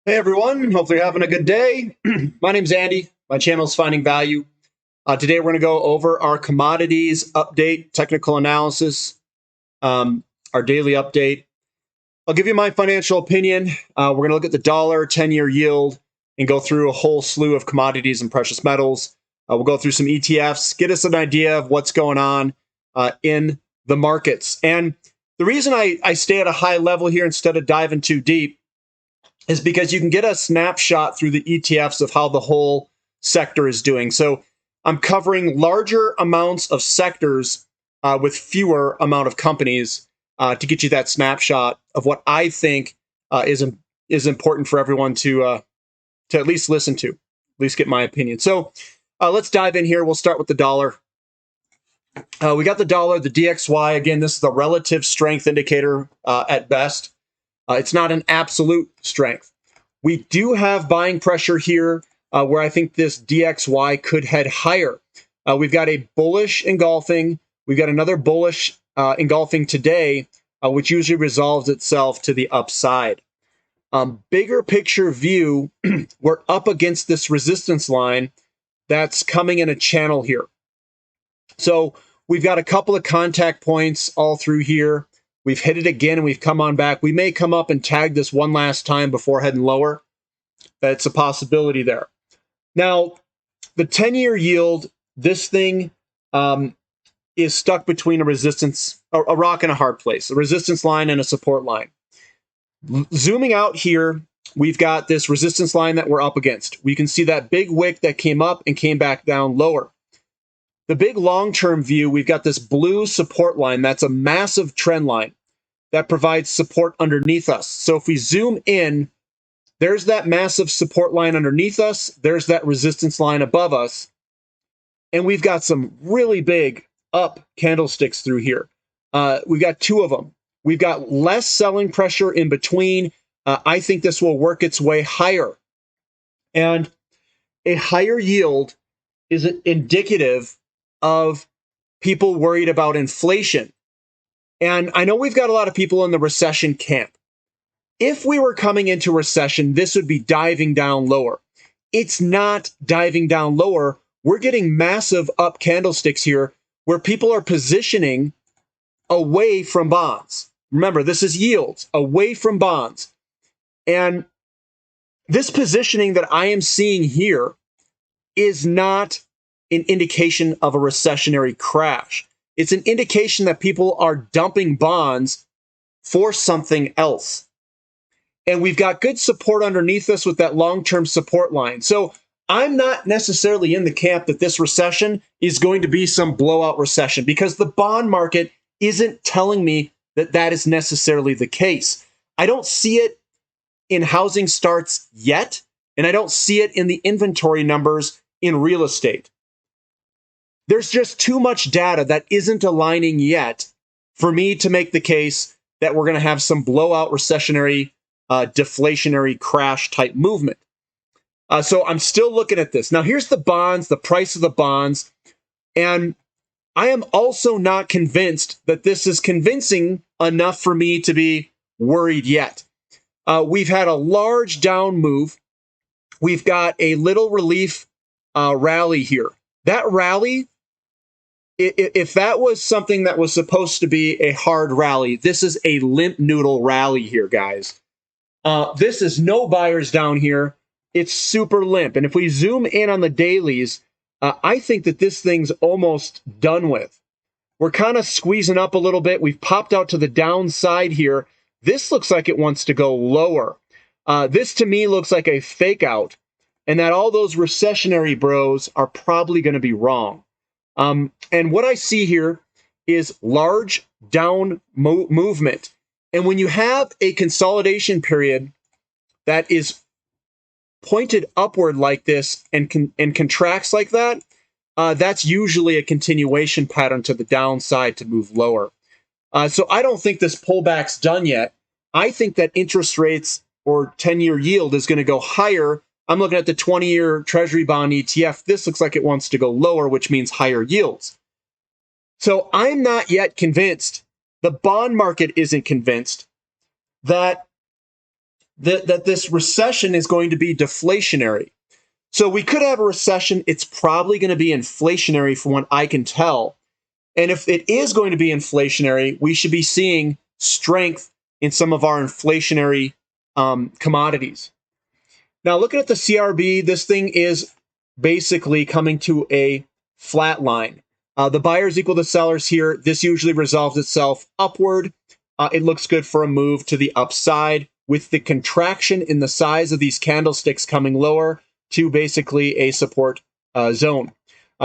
Hey everyone, hopefully you're having a good day. My name's Andy. My channel is Finding Value. Today we're going to go over our commodities update, technical analysis, our daily update. I'll give you my financial opinion. We're going to look at the dollar 10-year yield and go through a whole slew of commodities and precious metals. We'll go through some ETFs, get us an idea of what's going on in the markets. And the reason I stay at a high level here instead of diving too deep is because you can get a snapshot through the ETFs of how the whole sector is doing. So I'm covering larger amounts of sectors with fewer amount of companies to get you that snapshot of what I think is important for everyone to at least listen to, at least get my opinion. So let's dive in here. We'll start with the dollar. We got the dollar, the DXY. Again, this is the relative strength indicator at best. It's not an absolute strength. We do have buying pressure here where I think this DXY could head higher. We've got a bullish engulfing. We've got another bullish engulfing today, which usually resolves itself to the upside. Bigger picture view, we're up against this resistance line that's coming in a channel here. So we've got a couple of contact points all through here. We've hit it again and we've come on back. We may come up and tag this one last time before heading lower. That's a possibility there. Now, the 10-year yield, this thing is stuck between a resistance, a rock and a hard place, a resistance line and a support line. Zooming out here, we've got this resistance line that we're up against. We can see that big wick that came up and came back down lower. The big long-term view, we've got this blue support line. That's a massive trend line that provides support underneath us. So if we zoom in, there's that massive support line underneath us. There's that resistance line above us. And we've got some really big up candlesticks through here. We've got two of them. We've got less selling pressure in between. I think this will work its way higher. And a higher yield is indicative of people worried about inflation. And I know we've got a lot of people in the recession camp. If we were coming into recession, this would be diving down lower. It's not diving down lower. We're getting massive up candlesticks here where people are positioning away from bonds. Remember, this is yields, away from bonds. And this positioning that I am seeing here is not an indication of a recessionary crash. It's an indication that people are dumping bonds for something else. And we've got good support underneath us with that long-term support line. So I'm not necessarily in the camp that this recession is going to be some blowout recession because the bond market isn't telling me that that is necessarily the case. I don't see it in housing starts yet, and I don't see it in the inventory numbers in real estate. There's just too much data that isn't aligning yet for me to make the case that we're going to have some blowout recessionary, deflationary crash type movement. So I'm still looking at this. Now, here's the bonds, the price of the bonds. And I am also not convinced that this is convincing enough for me to be worried yet. We've had a large down move. We've got a little relief rally here. That rally, if that was something that was supposed to be a hard rally, this is a limp noodle rally here, guys. This is no buyers down here. It's super limp. And if we zoom in on the dailies, I think that this thing's almost done with. We're kind of squeezing up a little bit. We've popped out to the downside here. This looks like it wants to go lower. This to me looks like a fake out, and that all those recessionary bros are probably going to be wrong. And what I see here is large down movement. And when you have a consolidation period that is pointed upward like this and contracts like that, that's usually a continuation pattern to the downside to move lower. So I don't think this pullback's done yet. I think that interest rates or 10-year yield is going to go higher. I'm looking at the 20-year Treasury bond ETF. This looks like it wants to go lower, which means higher yields. So I'm not yet convinced, the bond market isn't convinced, that that this recession is going to be deflationary. So we could have a recession. It's probably going to be inflationary from what I can tell. And if it is going to be inflationary, we should be seeing strength in some of our inflationary commodities. Now, looking at the CRB, this thing is basically coming to a flat line. The buyers equal the sellers here. This usually resolves itself upward. It looks good for a move to the upside with the contraction in the size of these candlesticks coming lower to basically a support zone.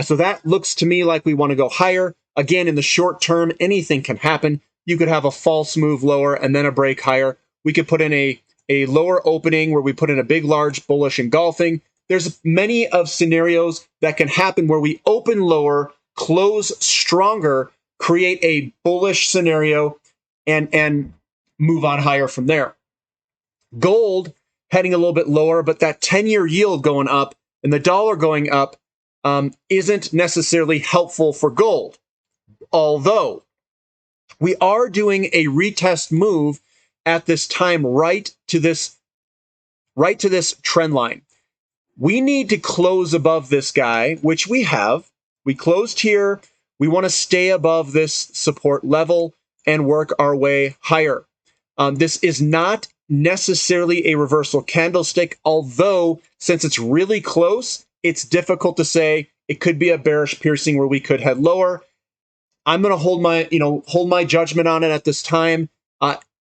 So that looks to me like we want to go higher. Again, in the short term, anything can happen. You could have a false move lower and then a break higher. We could put in a lower opening where we put in a big, large bullish engulfing. There's many of scenarios that can happen where we open lower, close stronger, create a bullish scenario, and move on higher from there. Gold heading a little bit lower, but that 10-year yield going up and the dollar going up isn't necessarily helpful for gold. Although we are doing a retest move at this time right to this trend line. We need to close above this guy, which we have. We closed here. We want to stay above this support level and work our way higher. This is not necessarily a reversal candlestick, although since it's really close, it's difficult to say. It could be a bearish piercing where we could head lower. I'm going to hold my judgment on it at this time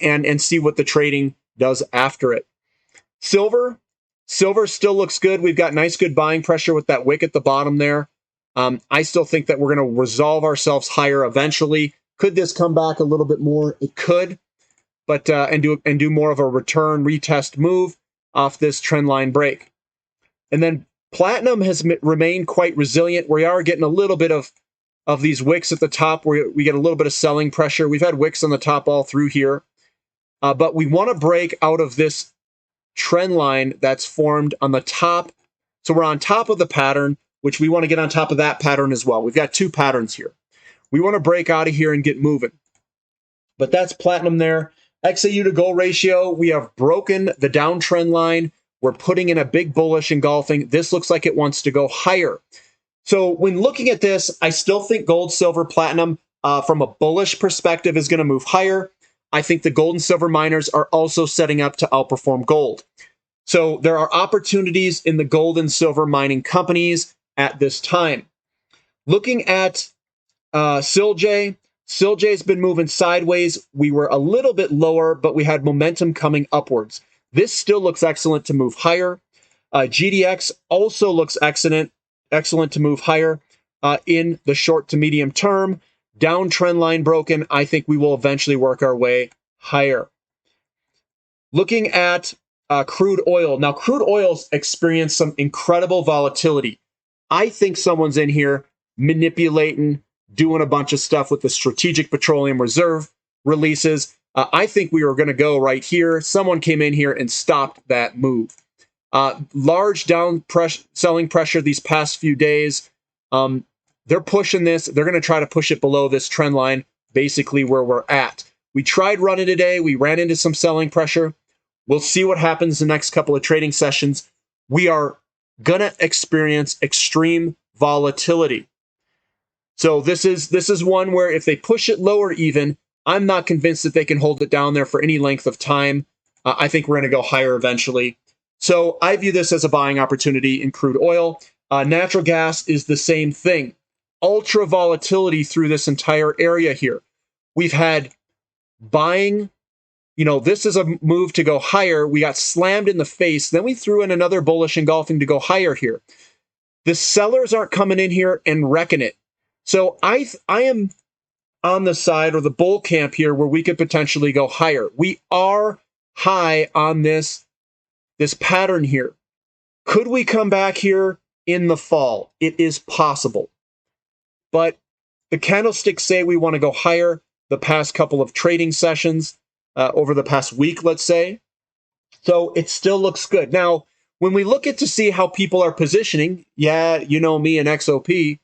and see what the trading does after it. Silver still looks good. We've got nice, good buying pressure with that wick at the bottom there. I still think that we're going to resolve ourselves higher eventually. Could this come back a little bit more? It could, but and do more of a return retest move off this trend line break. And then platinum has remained quite resilient. We are getting a little bit of these wicks at the top where we get a little bit of selling pressure. We've had wicks on the top all through here, but we want to break out of this trend line that's formed on the top. So we're on top of the pattern, which we want to get on top of that pattern as well. We've got two patterns here. We want to break out of here and get moving. But that's platinum there. XAU to gold ratio, we have broken the downtrend line. We're putting in a big bullish engulfing. This looks like it wants to go higher. So when looking at this, I still think gold, silver, platinum from a bullish perspective is going to move higher. I think the gold and silver miners are also setting up to outperform gold. So there are opportunities in the gold and silver mining companies at this time. Looking at SILJ has been moving sideways. We were a little bit lower, but we had momentum coming upwards. This still looks excellent to move higher. GDX also looks excellent to move higher in the short to medium term. Downtrend line broken. I think we will eventually work our way higher. Looking at crude oil. Now, crude oil's experienced some incredible volatility. I think someone's in here manipulating, doing a bunch of stuff with the Strategic Petroleum Reserve releases. I think we were going to go right here. Someone came in here and stopped that move. Large selling pressure these past few days. They're pushing this. They're going to try to push it below this trend line, basically where we're at. We tried running today. We ran into some selling pressure. We'll see what happens the next couple of trading sessions. We are going to experience extreme volatility. So this is one where if they push it lower even, I'm not convinced that they can hold it down there for any length of time. I think we're going to go higher eventually. So I view this as a buying opportunity in crude oil. Natural gas is the same thing. Ultra volatility through this entire area here. We've had buying, this is a move to go higher. We got slammed in the face. Then we threw in another bullish engulfing to go higher here. The sellers aren't coming in here and wrecking it. So I am on the side or the bull camp here where we could potentially go higher. We are high on this pattern here. Could we come back here in the fall? It is possible. But the candlesticks say we want to go higher the past couple of trading sessions over the past week, let's say. So it still looks good. Now, when we look at to see how people are positioning, yeah, you know me and XOP,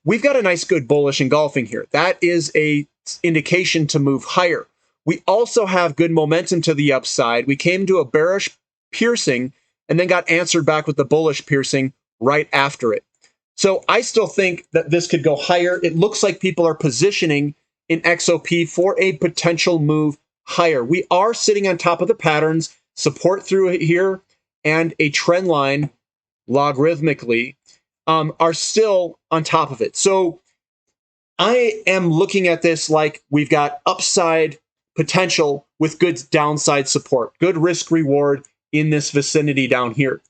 we've got a nice good bullish engulfing here. That is a indication to move higher. We also have good momentum to the upside. We came to a bearish piercing and then got answered back with the bullish piercing right after it. So I still think that this could go higher. It looks like people are positioning in XOP for a potential move higher. We are sitting on top of the patterns, support through it here, and a trend line logarithmically are still on top of it. So I am looking at this like we've got upside potential with good downside support, good risk reward in this vicinity down here.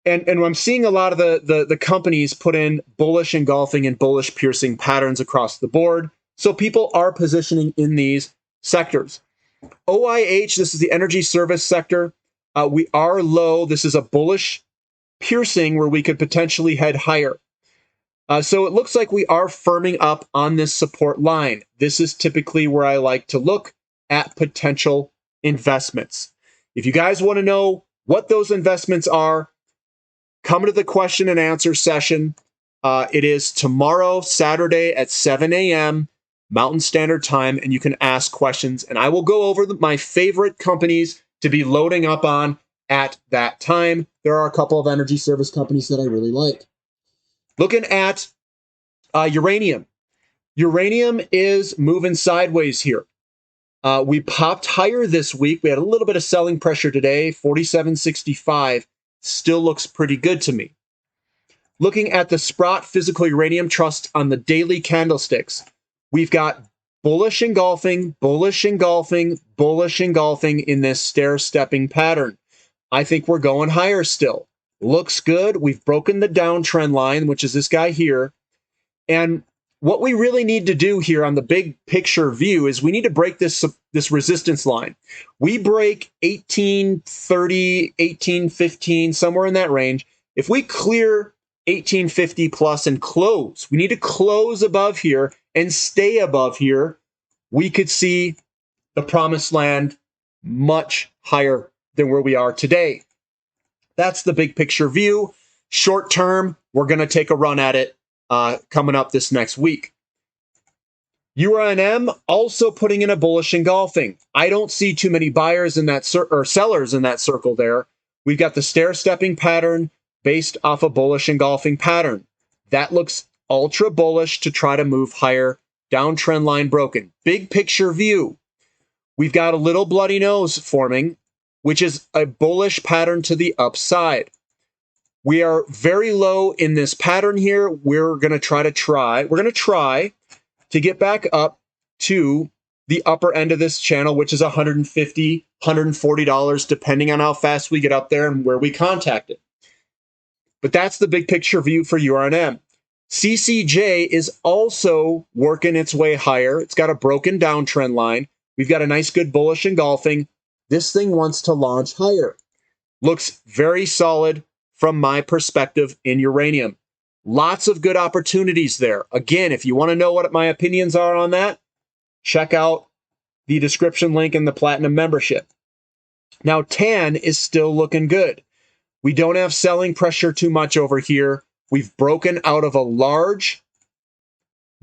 And I'm seeing a lot of the companies put in bullish engulfing and bullish piercing patterns across the board. So people are positioning in these sectors. OIH, this is the energy service sector. We are low. This is a bullish piercing where we could potentially head higher. So it looks like we are firming up on this support line. This is typically where I like to look at potential investments. If you guys want to know what those investments are, come to the question and answer session. It is tomorrow, Saturday at 7 a.m. Mountain Standard Time, and you can ask questions. And I will go over my favorite companies to be loading up on at that time. There are a couple of energy service companies that I really like. Looking at uranium. Uranium is moving sideways here. We popped higher this week. We had a little bit of selling pressure today, 47.65. Still looks pretty good to me. Looking at the Sprott Physical Uranium Trust on the daily candlesticks, we've got bullish engulfing, bullish engulfing, bullish engulfing in this stair-stepping pattern. I think we're going higher still. Looks good. We've broken the downtrend line, which is this guy here. And what we really need to do here on the big picture view is we need to break this resistance line. We break 1830, 1815, somewhere in that range. If we clear 1850 plus and close, we need to close above here and stay above here. We could see the promised land much higher than where we are today. That's the big picture view. Short term, we're going to take a run at it coming up this next week. URNM also putting in a bullish engulfing. I don't see too many buyers in that or sellers in that circle there. We've got the stair-stepping pattern based off a bullish engulfing pattern. That looks ultra bullish to try to move higher. Downtrend line broken. Big picture view. We've got a little bloody nose forming, which is a bullish pattern to the upside. We are very low in this pattern here. We're going to try to get back up to the upper end of this channel, which is $150, $140, depending on how fast we get up there and where we contact it. But that's the big picture view for URNM. CCJ is also working its way higher. It's got a broken downtrend line. We've got a nice, good bullish engulfing. This thing wants to launch higher. Looks very solid from my perspective in uranium. Lots of good opportunities there. Again, if you want to know what my opinions are on that, check out the description link in the Platinum membership. Now, TAN is still looking good. We don't have selling pressure too much over here. We've broken out of a large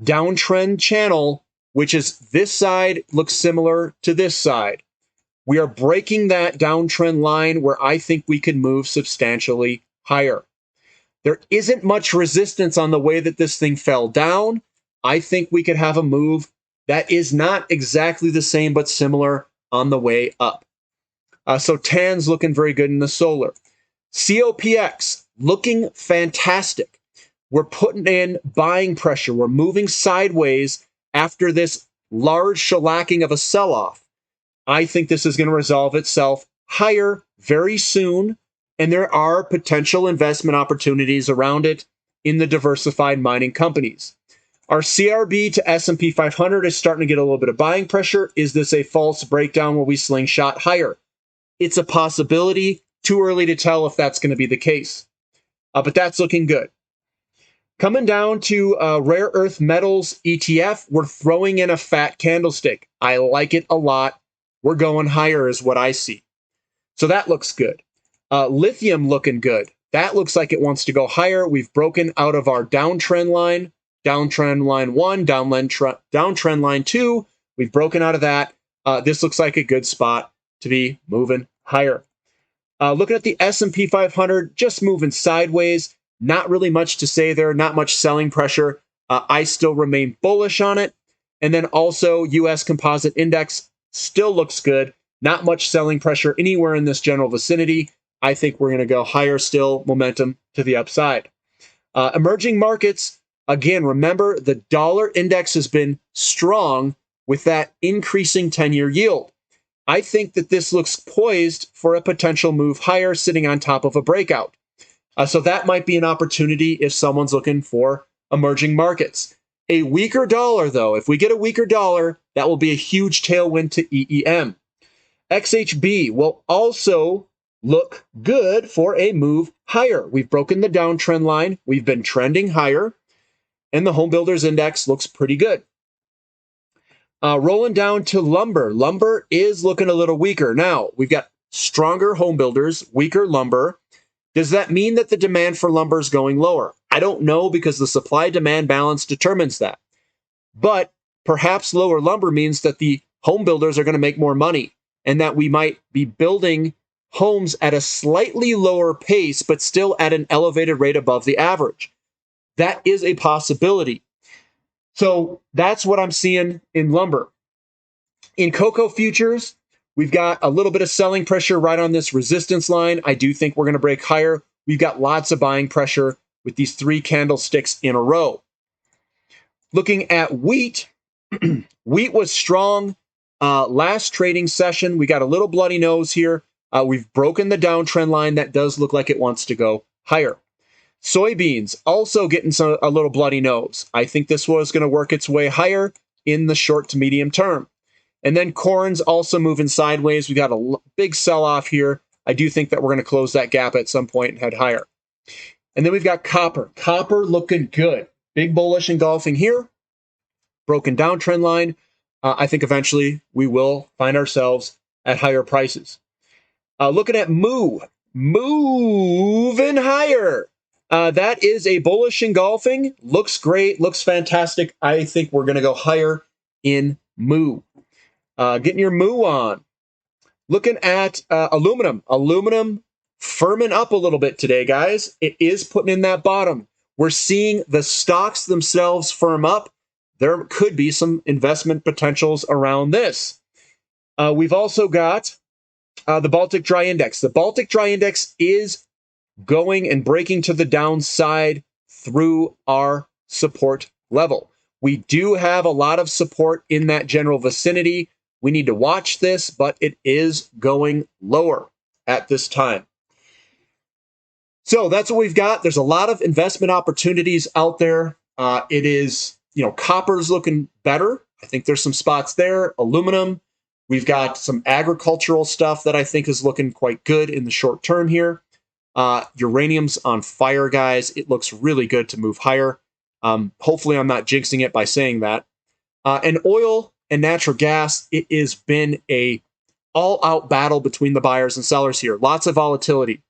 downtrend channel, which is this side looks similar to this side. We are breaking that downtrend line where I think we could move substantially higher. There isn't much resistance on the way that this thing fell down. I think we could have a move that is not exactly the same, but similar on the way up. So TAN's looking very good in the solar. COPX looking fantastic. We're putting in buying pressure. We're moving sideways after this large shellacking of a sell-off. I think this is going to resolve itself higher very soon, and there are potential investment opportunities around it in the diversified mining companies. Our CRB to S&P 500 is starting to get a little bit of buying pressure. Is this a false breakdown where we slingshot higher? It's a possibility. Too early to tell if that's going to be the case. But that's looking good. Coming down to rare earth metals ETF, we're throwing in a fat candlestick. I like it a lot. We're going higher is what I see. So that looks good. Lithium looking good. That looks like it wants to go higher. We've broken out of our downtrend line. Downtrend line 1, downtrend line 2. We've broken out of that. This looks like a good spot to be moving higher. Looking at the S&P 500, just moving sideways. Not really much to say there, not much selling pressure. I still remain bullish on it. And then also U.S. Composite Index still looks good. Not much selling pressure anywhere in this general vicinity. I think we're going to go higher still, momentum to the upside. Emerging markets, again, remember the dollar index has been strong with that increasing 10-year yield. I think that this looks poised for a potential move higher, sitting on top of a breakout. So that might be an opportunity if someone's looking for emerging markets. A weaker dollar, though, if we get a weaker dollar, that will be a huge tailwind to EEM. XHB will also look good for a move higher. We've broken the downtrend line. We've been trending higher, and the home builders index looks pretty good. Rolling down to lumber. Lumber is looking a little weaker. Now, we've got stronger home builders, weaker lumber. Does that mean that the demand for lumber is going lower? I don't know, because the supply-demand balance determines that. But perhaps lower lumber means that the home builders are going to make more money, and that we might be building homes at a slightly lower pace, but still at an elevated rate above the average. That is a possibility. So that's what I'm seeing in lumber. In cocoa futures, we've got a little bit of selling pressure right on this resistance line. I do think we're going to break higher. We've got lots of buying pressure with these 3 candlesticks in a row. Looking at wheat, wheat was strong. Last trading session, we got a little bloody nose here. We've broken the downtrend line. That does look like it wants to go higher. Soybeans also getting a little bloody nose. I think this was going to work its way higher in the short to medium term. And then corn's also moving sideways. We got a big sell-off here. I do think that we're going to close that gap at some point and head higher. And then we've got copper. Copper looking good. Big bullish engulfing here. Broken downtrend line. I think eventually we will find ourselves at higher prices. Looking at moving higher. That is a bullish engulfing. Looks great. Looks fantastic. I think we're going to go higher in moo. Getting your moo on. Looking at aluminum. Aluminum firming up a little bit today, guys. It is putting in that bottom. We're seeing the stocks themselves firm up. There could be some investment potentials around this. We've also got the Baltic Dry Index. The Baltic Dry Index is going and breaking to the downside through our support level. We do have a lot of support in that general vicinity. We need to watch this, but it is going lower at this time. So that's what we've got. There's a lot of investment opportunities out there. It is, copper's looking better. I think there's some spots there. Aluminum. We've got some agricultural stuff that I think is looking quite good in the short term here. Uranium's on fire, guys. It looks really good to move higher. Hopefully I'm not jinxing it by saying that. And oil and natural gas, it has been a all-out battle between the buyers and sellers here. Lots of volatility.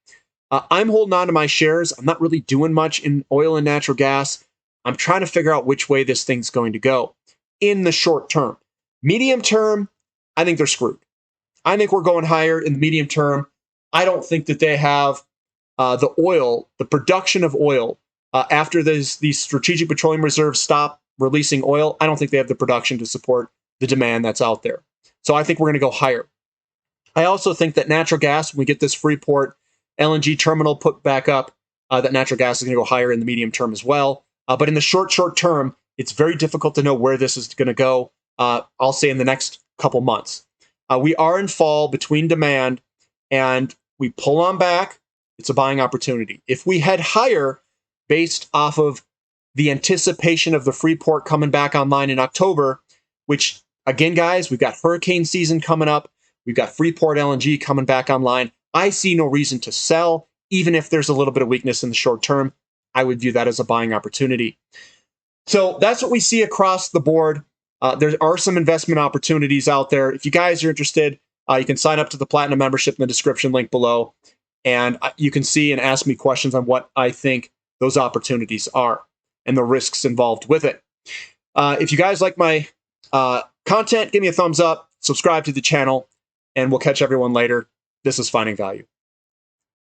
I'm holding on to my shares. I'm not really doing much in oil and natural gas. I'm trying to figure out which way this thing's going to go in the short term. Medium term, I think they're screwed. I think we're going higher in the medium term. I don't think that they have the production of oil, after these strategic petroleum reserves stop releasing oil. I don't think they have the production to support the demand that's out there. So I think we're going to go higher. I also think that natural gas, when we get this Freeport LNG terminal put back up, that natural gas is going to go higher in the medium term as well. But in the short term, it's very difficult to know where this is going to go. I'll say in the next couple months. We are in fall between demand, and we pull on back. It's a buying opportunity. If we head higher based off of the anticipation of the Freeport coming back online in October, which, again, guys, we've got hurricane season coming up. We've got Freeport LNG coming back online. I see no reason to sell, even if there's a little bit of weakness in the short term. I would view that as a buying opportunity. So that's what we see across the board. There are some investment opportunities out there. If you guys are interested, you can sign up to the Platinum membership in the description link below, and you can see and ask me questions on what I think those opportunities are and the risks involved with it. If you guys like my content, give me a thumbs up, subscribe to the channel, and we'll catch everyone later. This is Finding Value.